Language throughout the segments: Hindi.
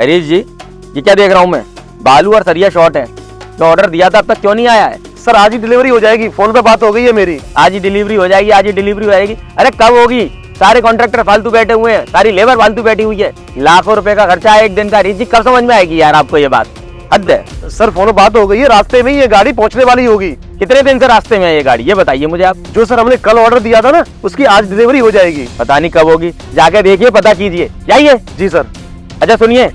हरीश जी, ये क्या देख रहा हूँ मैं? बालू और सरिया शॉर्ट है। तो ऑर्डर दिया था अब तक क्यों नहीं आया है? सर आज ही डिलीवरी हो जाएगी, फोन पे बात हो गई है मेरी। आज ही डिलीवरी हो जाएगी, आज ही डिलीवरी हो जाएगी। अरे कब होगी? सारे कॉन्ट्रैक्टर फालतू बैठे हुए हैं, सारी लेबर फालतू बैठी हुई है। लाखों रुपए का खर्चा है एक दिन का। हरीश जी, कब समझ में आएगी यार आपको ये बात? हद है। सर फोन पे बात हो गई है, रास्ते में ही ये गाड़ी पहुंचने वाली होगी। कितने दिन से रास्ते में है ये गाड़ी, ये बताइए मुझे आप। जो सर हमने कल ऑर्डर दिया था ना, उसकी आज डिलीवरी हो जाएगी। पता नहीं कब होगी, जाके देखिए, पता कीजिए। जाइए। जी सर। अच्छा सुनिए,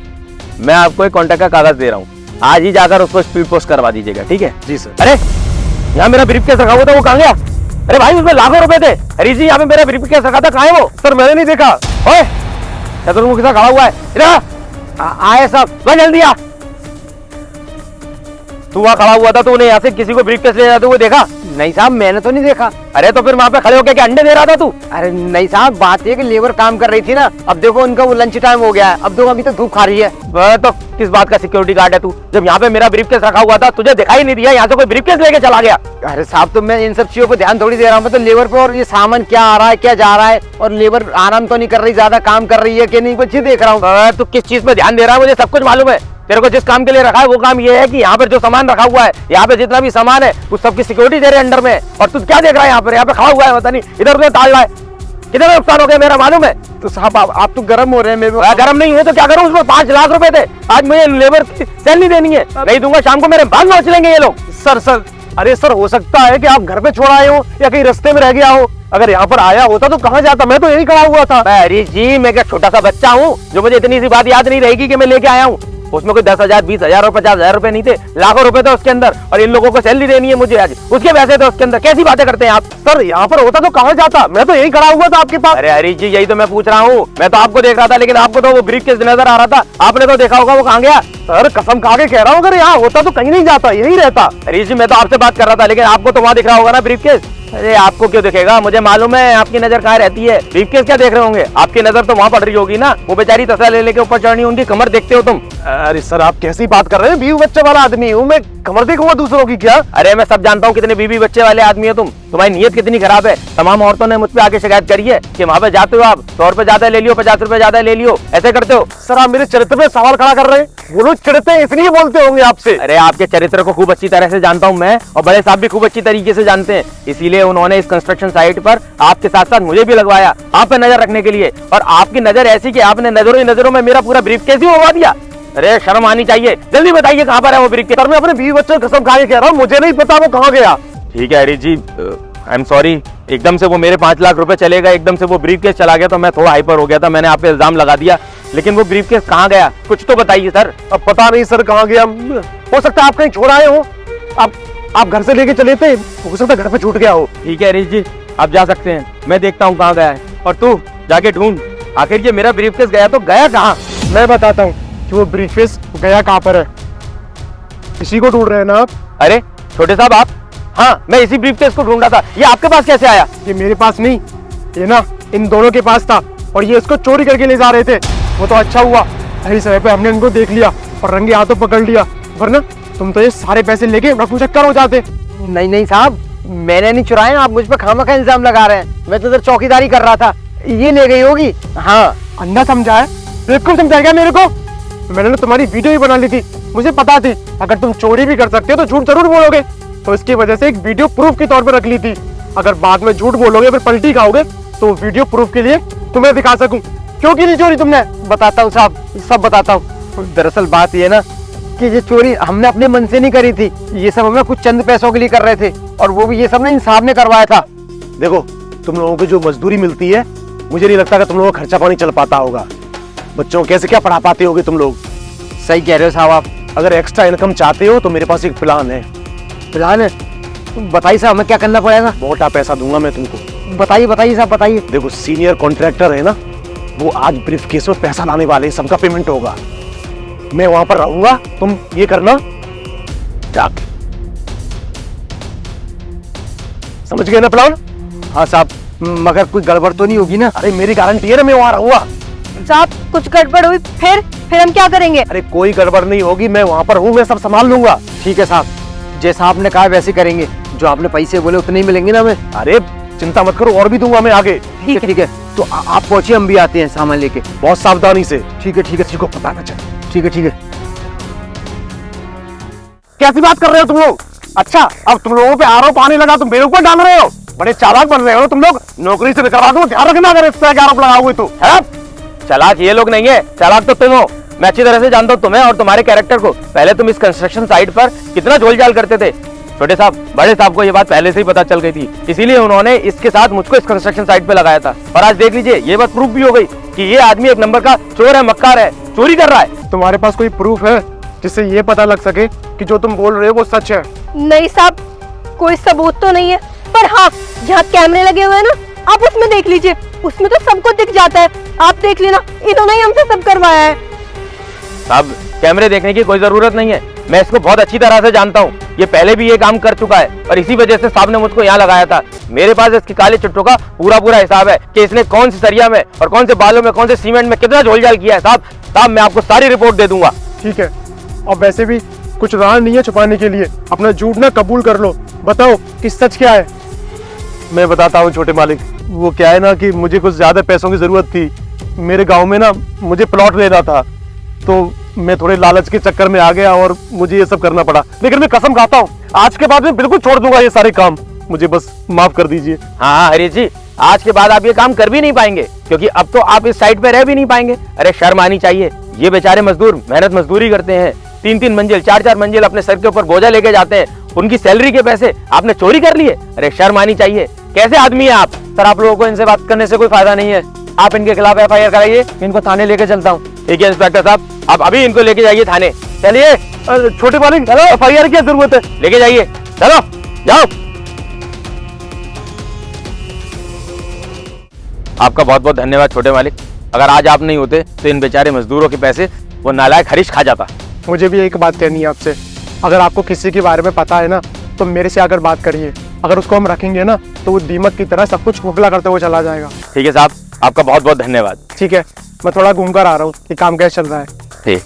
मैं आपको एक कॉन्ट्रैक्ट का कागज दे रहा हूँ, आज ही जाकर उसको स्पीड पोस्ट करवा दीजिएगा, ठीक है? जी सर। अरे यहाँ मेरा ब्रीफकेस रखा हुआ था, वो कहाँ गया? अरे भाई उसमें लाखों रुपए थे। हरीश जी, यहाँ पे मेरा ब्रीफकेस रखा था, कहाँ है वो? सर मैंने नहीं देखा। ओए चतुर्मुख के साथ खड़ा हुआ है, इधर आए सब, वह जल्दी आ। तू वहाँ खड़ा हुआ था, तो उन्हें यहाँ से किसी को ब्रीफकेस ले जाते हुए देखा? नहीं साहब, मैंने तो नहीं देखा। अरे तो फिर वहाँ पे खड़े होकर क्या अंडे दे रहा था तू? अरे नहीं साहब, बात ये कि लेबर काम कर रही थी ना, अब देखो उनका वो लंच टाइम हो गया है, अब देखो अभी तो धूप खा रही है। वह तो किस बात का सिक्योरिटी गार्ड है तू? जब यहाँ पे मेरा ब्रीफकेस रखा हुआ था, तुझे दिखाई नहीं दिया यहाँ से कोई ब्रीफकेस लेके चला गया? अरे साहब, तो मैं इन सब चीजों पर ध्यान थोड़ी दे रहा हूँ, मैं तो लेबर पे और ये सामान क्या आ रहा है क्या जा रहा है, और लेबर आराम तो नहीं कर रही, ज्यादा काम कर रही है कि नहीं, कुछ ही देख रहा हूँ। तू किस चीज पे ध्यान दे रहा है? मुझे सब कुछ मालूम है। तेरे को जिस काम के लिए रखा है वो काम ये है कि यहाँ पर जो सामान रखा हुआ है, यहाँ पे जितना भी सामान है उस सबकी सिक्योरिटी तेरे अंडर में है। और तू क्या देख रहा है यहाँ पर खड़ा हुआ है, पता नहीं इधर उधर ताल रहा है। कितना नुकसान हो गया मेरा मालूम है? तो साहब आप तो गर्म हो रहे हैं। मैं गर्म नहीं हुए तो क्या करूँ? उसमें 5 लाख रुपए थे, आज मुझे लेबर की सैलरी देनी है, नहीं दूंगा शाम को मेरे बाल नोच लेंगे ये लोग। सर अरे सर, हो सकता है कि आप घर पे छोड़ आए हो या कहीं रास्ते में रह गया हो। अगर यहाँ पर आया होता तो कहाँ जाता? मैं तो यही खड़ा हुआ था। हरीश जी, मैं क्या छोटा सा बच्चा हूँ जो मुझे इतनी सी बात याद नहीं रहेगी कि मैं लेके आया हूँ? उसमें कोई 10,000, 20,000 और 50,000 रुपए नहीं थे, लाखों रुपए थे उसके अंदर, और इन लोगों को सैलरी देनी है मुझे आज, उसके पैसे थे उसके अंदर। कैसी बातें करते हैं आप? सर यहाँ पर होता तो कहाँ जाता? मैं तो यही खड़ा हुआ था आपके पास। अरे हरीश जी, यही तो मैं पूछ रहा हूँ। मैं तो आपको देख रहा था, लेकिन आपको तो वो ब्रीफकेस नजर आ रहा था, आपने तो देखा होगा वो कहाँ गया? सर कसम खा के कह रहा हूँ, अगर यहाँ होता तो कहीं नहीं जाता, यही रहता। हरीश जी, मैं तो आपसे बात कर रहा था, लेकिन आपको तो वहाँ दिख रहा होगा ना ब्रीफकेस। अरे आपको क्यों दिखेगा? मुझे मालूम है आपकी नजर कहाँ रहती है। ब्रीफकेस क्या देख रहे होंगे? आपकी नजर तो वहाँ पड़ रही होगी ना, वो बेचारी तसला ले लेके ऊपर चढ़नी, उनकी कमर देखते हो तुम? अरे सर आप कैसी बात कर रहे हैं? 20 बच्चे वाला आदमी हूँ मैं, कमर देखूंगा दूसरों की क्या? अरे मैं सब जानता हूँ कितने बीवी बच्चे वाले आदमी हो तुम, तुम्हारी नीयत कितनी खराब है। तमाम औरतों ने मुझ पे आके शिकायत करी है कि वहाँ पे जाते हो आप 100 रुपए ज्यादा ले लियो, 50 रुपए ज्यादा ले लियो, ऐसे करते हो। सर आप मेरे चरित्र पे सवाल खड़ा कर रहे हैं? वो लोग चिढ़ते हैं इसलिए बोलते होंगे आपसे। अरे आपके चरित्र को खूब अच्छी तरह से जानता हूँ मैं, और बड़े साहब भी खूब अच्छी तरीके से जानते हैं, इसीलिए उन्होंने इस कंस्ट्रक्शन साइट पर आपके साथ साथ मुझे भी लगवाया, आप पे नजर रखने के लिए। और आपकी नजर ऐसी कि आपने नजरों ही नजरों में मेरा पूरा ब्रीफकेस ही उड़वा दिया। अरे शर्म आनी चाहिए। जल्दी बताइए कहाँ पर है वो ब्रीफकेस? सर मैं अपने 20 बच्चों कसम खा के कह रहा हूँ, मुझे नहीं पता वो कहाँ गया। ठीक है हरीश जी, आई एम सॉरी। एकदम से वो मेरे 5 लाख रुपए चले गए, एकदम से वो ब्रीफकेस चला गया तो मैं थोड़ा हाइपर हो गया था, मैंने आप पे इल्जाम लगा दिया। लेकिन वो ब्रीफकेस कहाँ गया, कुछ तो बताइए सर। अब पता नहीं सर कहाँ गया, हो सकता है आप कहीं छोड़ आए हो। आप घर से लेके चले थे, हो सकता है घर पे छूट गया हो। ठीक है हरीश जी, आप जा सकते हैं, मैं देखता हूँ कहाँ गया है, और तू जाके ढूंढ आखिर ये मेरा ब्रीफकेस गया तो गया कहाँ। मैं बताता हूँ कि वो ब्रीफकेस गया कहाँ पर है। इसी को ढूंढ रहे हैं ना आप? अरे छोटे साहब आप? हाँ, मैं इसी ब्रीफकेस को ढूंढ रहा था। ये आपके पास कैसे आया? ये मेरे पास नहीं, ये ना इन दोनों के पास था, और ये इसको चोरी करके ले जा रहे थे। वो तो अच्छा हुआ सही समय पे हमने इनको देख लिया और रंगे हाथों पकड़ लिया, वरना तुम तो ये सारे पैसे लेके रफू चक्कर हो जाते। नहीं साहब, मैंने नहीं चुराए, आप मुझ पर खामखा इल्जाम लगा रहे हैं। मैं तो इधर चौकीदारी कर रहा था, ये ले गई होगी। हाँ, अंधा समझा है? बिल्कुल समझाएगा मेरे को? मैंने तुम्हारी वीडियो ही बना ली थी, मुझे पता थी अगर तुम चोरी भी कर सकते हो तो झूठ जरूर बोलोगे, तो इसकी वजह से एक वीडियो प्रूफ के तौर पर रख ली थी। अगर बाद में झूठ बोलोगे फिर पलटी खाओगे तो वीडियो प्रूफ के लिए तुम्हें दिखा सकूं। क्यों की नहीं चोरी तुमने? बताता हूँ साहब, सब बताता हूँ। दरअसल बात ये ना कि ये चोरी हमने अपने मन से नहीं करी थी, ये सब हमें कुछ चंद पैसों के लिए कर रहे थे, और वो भी ये सब ना इन साहब ने करवाया था। देखो तुम लोगों की जो मजदूरी मिलती है, मुझे नहीं लगता कि तुम लोगों का खर्चा पानी चल पाता होगा। बच्चों को कैसे क्या पढ़ा पाते होगे तुम लोग? सही कह रहे हो साहब आप। अगर एक्स्ट्रा इनकम चाहते हो तो मेरे पास एक प्लान है। प्लान है? बताइए साहब, हमें क्या करना पड़ेगा? मोटा पैसा दूंगा मैं तुमको। बताइए साहब, बताइए। देखो सीनियर कॉन्ट्रैक्टर है ना, वो आज ब्रीफकेस में पैसा लाने वाले, सबका पेमेंट होगा। मैं वहां पर रहूंगा, तुम ये करना, समझ गए ना प्लान? हाँ साहब, मगर कोई गड़बड़ तो नहीं होगी ना? अरे मेरी गारंटी है ना, मैं वहां रहूंगा। साहब कुछ गड़बड़ हुई फिर हम क्या करेंगे? अरे कोई गड़बड़ नहीं होगी, मैं वहां पर हूँ, मैं सब संभाल लूंगा। ठीक है साहब, जैसा आपने कहा वैसे करेंगे। जो आपने पैसे बोले उतने ही मिलेंगे ना हमें? अरे चिंता मत करो, और भी दूंगा मैं आगे। ठीक है, तो आप पहुंचिए, हम भी आते हैं सामान लेके। बहुत सावधानी से। ठीक है, किसी को पता ना चले। ठीक है ठीक है। कैसी बात कर रहे हो तुम लोग? अच्छा, अब तुम लोगों पे आरोप आने लगा, तुम मेरे ऊपर डाल रहे हो। बड़े चालाक बन रहे हो तुम लोग। नौकरी से निकलवा दूं, ध्यान रखना अगर इस तरह के आरोप लगाओगे तो। है? चालाक ये लोग नहीं है, चालाक तो तुम हो। मैं अच्छी तरह से जानता हूँ तुम्हें और तुम्हारे कैरेक्टर को। पहले तुम इस कंस्ट्रक्शन साइट पर कितना झोलझाल करते थे। छोटे साहब, बड़े साहब को ये बात पहले से ही पता चल गई थी, इसीलिए उन्होंने इसके साथ मुझको इस कंस्ट्रक्शन साइट पे लगाया था। और आज देख लीजिए, ये बात प्रूफ भी हो गई कि ये आदमी एक नंबर का चोर है, मक्कार है, चोरी कर रहा है। तुम्हारे पास कोई प्रूफ है जिससे ये पता लग सके कि जो तुम बोल रहे हो वो सच है? नहीं साहब, कोई सबूत तो नहीं है, पर हाँ, जहाँ कैमरे लगे हुए हैं ना, आप उसमें देख लीजिए, उसमें तो सबको दिख जाता है। आप देख लेना, इन्होंने ही हमसे सब करवाया है। साहब, कैमरे देखने की कोई जरूरत नहीं है, मैं इसको बहुत अच्छी तरह से जानता हूँ। ये पहले भी ये काम कर चुका है और इसी वजह से साहब ने मुझको यहाँ लगाया था। मेरे पास इसकी काले चिट्ठों का पूरा हिसाब है कि इसने कौन सी सरिया में और कौन से बालों में, कौन से सीमेंट में कितना झोलझाल किया है। साहब, मैं आपको सारी रिपोर्ट दे दूंगा। ठीक है, और वैसे भी कुछ राह नहीं है छुपाने के लिए, अपना झूठ ना कबूल कर लो। बताओ कि सच क्या है? मैं बताता हूँ छोटे मालिक। वो क्या है ना कि मुझे कुछ ज्यादा पैसों की जरूरत थी। मेरे गांव में ना मुझे प्लॉट लेना था, तो मैं थोड़े लालच के चक्कर में आ गया और मुझे ये सब करना पड़ा। लेकिन मैं कसम खाता हूँ, आज के बाद मैं बिल्कुल छोड़ दूंगा ये सारे काम। मुझे बस माफ कर दीजिए। हाँ हरीश जी, आज के बाद आप ये काम कर भी नहीं पाएंगे, क्योंकि अब तो आप इस साइट पे रह भी नहीं पाएंगे। अरे शर्म आनी चाहिए। ये बेचारे मजदूर मेहनत मजदूरी करते हैं, 3-3 मंजिल 4-4 मंजिल अपने सर के ऊपर बोझा लेके जाते हैं, उनकी सैलरी के पैसे आपने चोरी कर लिए। अरे शर्म आनी चाहिए। कैसे आदमी है आप? सर, आप लोगों को इनसे बात करने से कोई फायदा नहीं है। आप इनके खिलाफ FIR कराइए, इनको थाने लेके चलता हूँ। ठीक है इंस्पेक्टर साहब, आप अभी इनको लेके जाइए थाने। चलिए छोटे मालिक, चलो, FIR की क्या जरूरत है? लेके जाइए, चलो जाओ। आपका बहुत बहुत धन्यवाद छोटे मालिक। अगर आज आप नहीं होते तो इन बेचारे मजदूरों के पैसे वो नालायक हरीश खा जाता। मुझे भी एक बात कहनी है आपसे। अगर आपको किसी के बारे में पता है ना, तो मेरे से आकर बात करिए। अगर उसको हम रखेंगे ना, तो वो दीमक की तरह सब कुछ खोखला करते हुए चला जाएगा। ठीक है साहब, आपका बहुत बहुत धन्यवाद। ठीक है, मैं थोड़ा घूम कर आ रहा हूँ कि काम कैसे चल रहा है। ठीक।